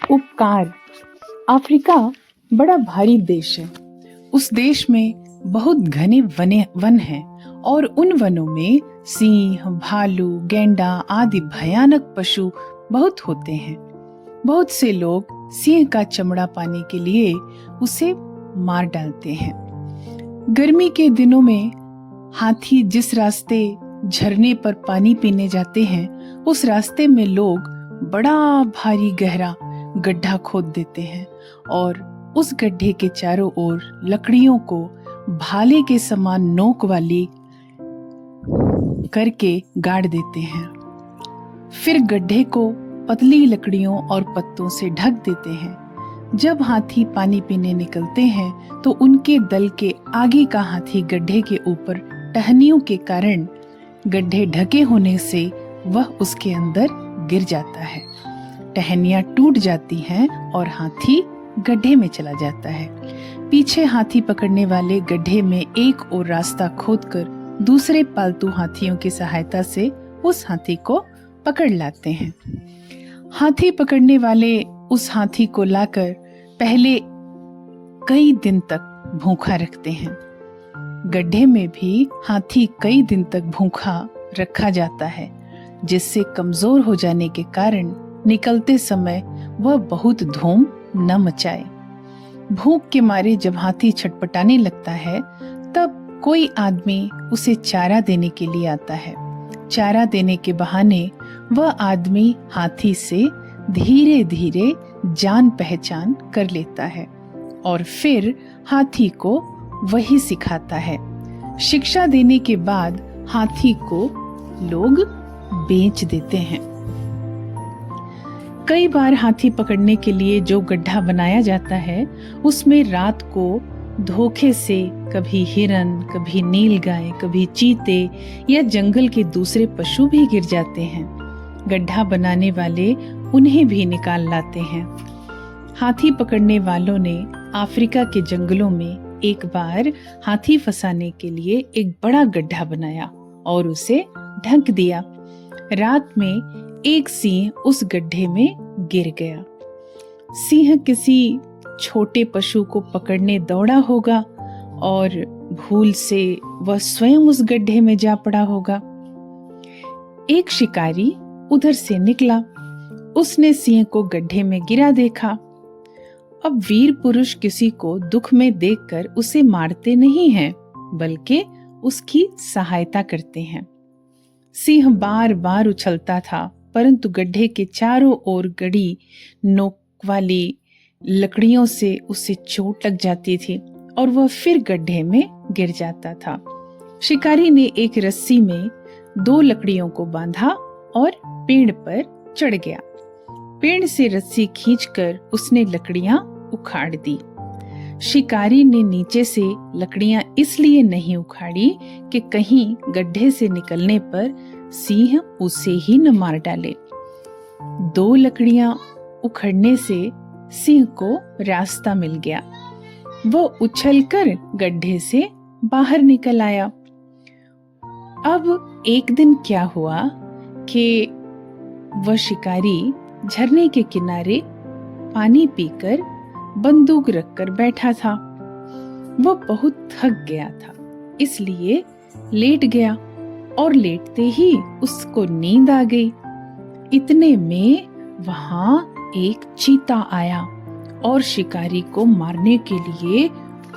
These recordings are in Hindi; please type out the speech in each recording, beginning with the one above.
उपकार। अफ्रीका बड़ा भारी देश है। उस देश में बहुत घने वन हैं और उन वनों में सिंह, भालू, गैंडा आदि भयानक पशु बहुत होते हैं। बहुत से लोग सिंह का चमड़ा पाने के लिए उसे मार डालते हैं। गर्मी के दिनों में हाथी जिस रास्ते झरने पर पानी पीने जाते हैं, उस रास्ते में लोग बड़ा भारी गहरा गड्ढा खोद देते हैं और उस गड्ढे के चारों ओर लकड़ियों को भाले के समान नोक वाली करके गाड़ देते हैं। फिर गड्ढे को पतली लकड़ियों और पत्तों से ढक देते हैं। जब हाथी पानी पीने निकलते हैं तो उनके दल के आगे का हाथी गड्ढे के ऊपर टहनियों के कारण गड्ढे ढके होने से वह उसके अंदर गिर जाता है। टहनियां टूट जाती हैं और हाथी गड्ढे में चला जाता है। पीछे हाथी पकड़ने वाले गड्ढे में एक और रास्ता खोदकर दूसरे पालतू हाथियों की सहायता से उस हाथी को पकड़ लाते हैं। हाथी पकड़ने वाले उस हाथी को लाकर पहले कई दिन तक भूखा रखते हैं। गड्ढे में भी हाथी कई दिन तक भूखा रखा जाता है, जिससे कमजोर हो जाने के कारण निकलते समय वह बहुत धूम न मचाए। भूख के मारे जब हाथी छटपटाने लगता है, तब कोई आदमी उसे चारा देने के लिए आता है। चारा देने के बहाने वह आदमी हाथी से धीरे धीरे जान पहचान कर लेता है और फिर हाथी को वही सिखाता है। शिक्षा देने के बाद हाथी को लोग बेच देते हैं। कई बार हाथी पकड़ने के लिए जो गड्ढा बनाया जाता है, उसमें रात को धोखे से कभी हिरन, कभी नीलगाय, कभी चीते या जंगल के दूसरे पशु भी गिर जाते हैं। गड्ढा बनाने वाले उन्हें भी निकाल लाते हैं। हाथी पकड़ने वालों ने अफ्रीका के जंगलों में एक बार हाथी फंसाने के लिए एक बड़ा गड्ढा बनाया और उसे ढक दिया। रात में एक सिंह उस गड्ढे में गिर गया। सिंह किसी छोटे पशु को पकड़ने दौड़ा होगा और भूल से वह स्वयं उस गड्ढे में जा पड़ा होगा। एक शिकारी उधर से निकला। उसने सिंह को गड्ढे में गिरा देखा। अब वीर पुरुष किसी को दुख में देखकर उसे मारते नहीं हैं, बल्कि उसकी सहायता करते हैं। सिंह बार बार उछलता था, परंतु गड्ढे के चारों ओर गड़ी नोक वाली लकड़ियों से उसे चोट लग जाती थी और वह फिर गड्ढे में गिर जाता था। शिकारी ने एक रस्सी में 2 लकड़ियों को बांधा और पेड़ पर चढ़ गया। पेड़ से रस्सी खींचकर उसने लकड़ियां उखाड़ दी। शिकारी ने नीचे से लकड़ियां इसलिए नहीं उखाड़ी कि कहीं गड्ढे से निकलने पर सिंह उसे ही न मार डाले। 2 लकड़ियां उखड़ने से सिंह को रास्ता मिल गया। वो उछलकर गड्ढे से बाहर निकल आया। अब एक दिन क्या हुआ कि वह शिकारी झरने के किनारे पानी पीकर बंदूक रखकर बैठा था। वह बहुत थक गया था, इसलिए लेट गया और लेटते ही उसको नींद आ गई। इतने में वहां एक चीता आया और शिकारी को मारने के लिए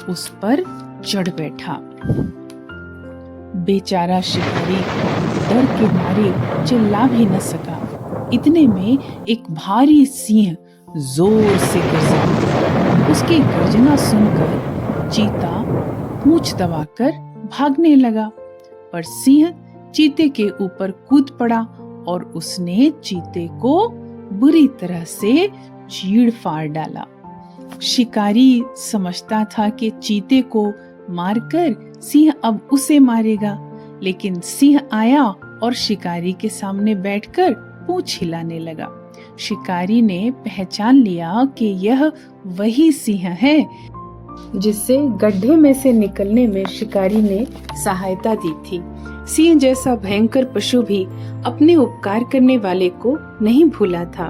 उस पर चढ़ बैठा। बेचारा शिकारी डर के मारे चिल्ला भी न सका। इतने में एक भारी सिंह जोर से गर्जना। उसकी गर्जना सुनकर चीता पूंछ दबाकर भागने लगा, पर सिंह चीते के ऊपर कूद पड़ा और उसने चीते को बुरी तरह से चीड़ फाड़ डाला। शिकारी समझता था कि चीते को मारकर सिंह अब उसे मारेगा, लेकिन सिंह आया और शिकारी के सामने बैठकर पूंछ हिलाने लगा। शिकारी ने पहचान लिया कि यह वही सिंह है जिससे गड्ढे में से निकलने में शिकारी ने सहायता दी थी। सिंह जैसा भयंकर पशु भी अपने उपकार करने वाले को नहीं भूला था।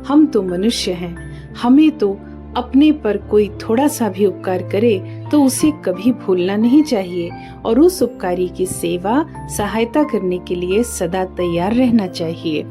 हम तो मनुष्य हैं, हमें तो अपने पर कोई थोड़ा सा भी उपकार करे तो उसे कभी भूलना नहीं चाहिए और उस उपकारी की सेवा सहायता करने के लिए सदा तैयार रहना चाहिए।